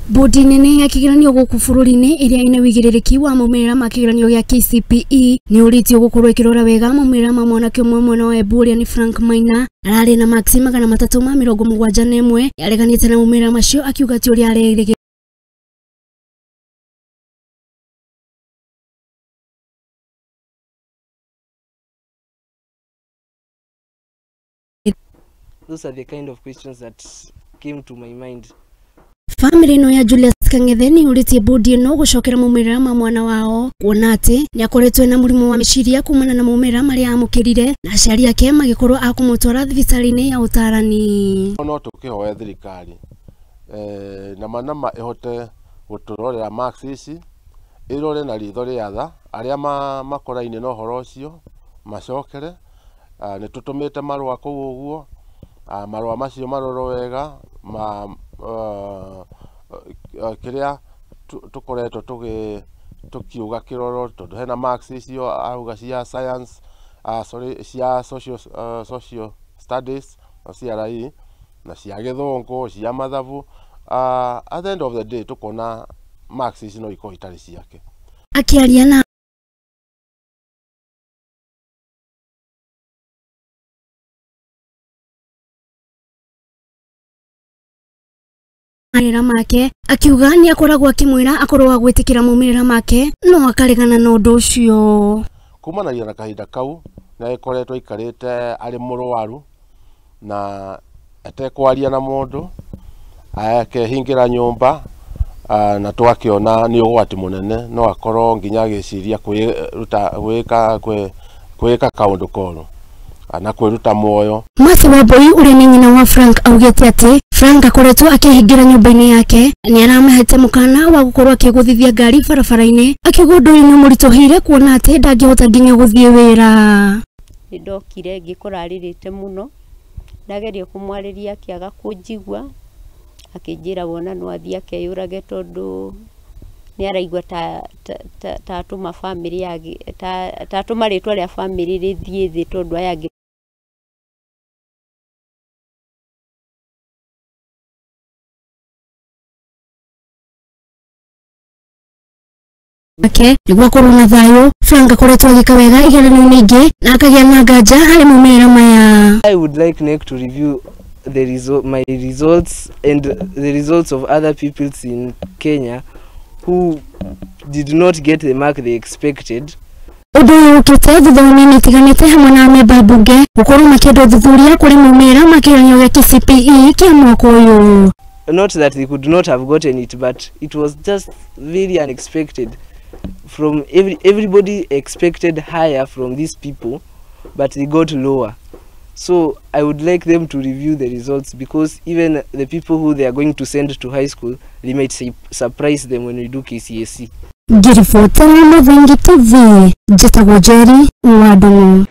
Bodi nene ya Kigeranio guku bururiini iria ina wigirereki wa maumirira ma Kigeranio Gia Kcpe nioretie gukorwo ikirora wega maumirira ma Mwanake umwe mwana wa yaembu uria ni Frank Maina arari na max 371 yareganite na maumirira macio akiuga ti uria arerege. Those are the kind of questions that came to my mind. Family no ya Julius Kang'ethe ni uritie bodi no gucokera maumirira ma mwana wao kuona ati ni akoretwe na murimu wa meciiria kuumana na maumirira maria amukirire na aciari ake magikorwo akumutwara thibitarĩ-inĩ ya utarani. No tukihoya thirikari na manama ihote guturorera max ici irore na ritho ria tha aria makoraine no horo ucio macokere ni tutumite marua kuu uguo marua macio maroro wega kiria tukoretwo tukiuga kiroro tondu hena max icio auga cia science cia social studies CRE na cia githungu cia mathabu at the end of the day tukona max ici no iko itari ciake. Akiaria na maumirira make akiuga ni akoragwo akimwira akorwo wa gwitikira maumirira make no akaregana na undu ucio. Kumanagia na kahinda kau na ikoretwo ikarite ari murwaru na atekwaria na mundu akehingira nyumba na twakiona ni ugwati munene no akorwo nginya agiciria kwika kaundu koru na kwiruta moyo. Masi wa boy uri ni nyina wa Frank augete ati Frank akoretwo akihingira nyumba-ini yake ni aramehete mukana wa gukorwo akiguthithia ngari barabara-ini akiuga undu ni muritohire kuona ati ndangihota nginya guthie wira. Ndokire ngikoraririte muno ndageria kumwariria akiaga kunjigua akinjira wona no athia kiyurage tondu ni araigua ta atuma family yake ta atuma ritwa ria family rithie thi tondu aya ake niguo korwo na thayo. Frank akoretwo agika wega igeranio-ini ingi na akagia na nganja hari maumirira maya. I would like NEC to review my results and the results of other people in Kenya who did not get the mark they expected. Undu uyu ukite thutha wa nini itiganite hamwe na memba bunge gukorwo makienda uthuthuria kuri maumirira ma Kigeranio Gia Kcpe kia mwaka uyu. Not that they could not have gotten it, but it was just very unexpected. From everybody expected higher from these people, but they got lower. So I would like them to review the results, because even the people who they are going to send to high school, they might surprise them when we do KCSE. Ngiriboti na Mwanake TV, Njĩtagwo Njeri Wadũng'ũ.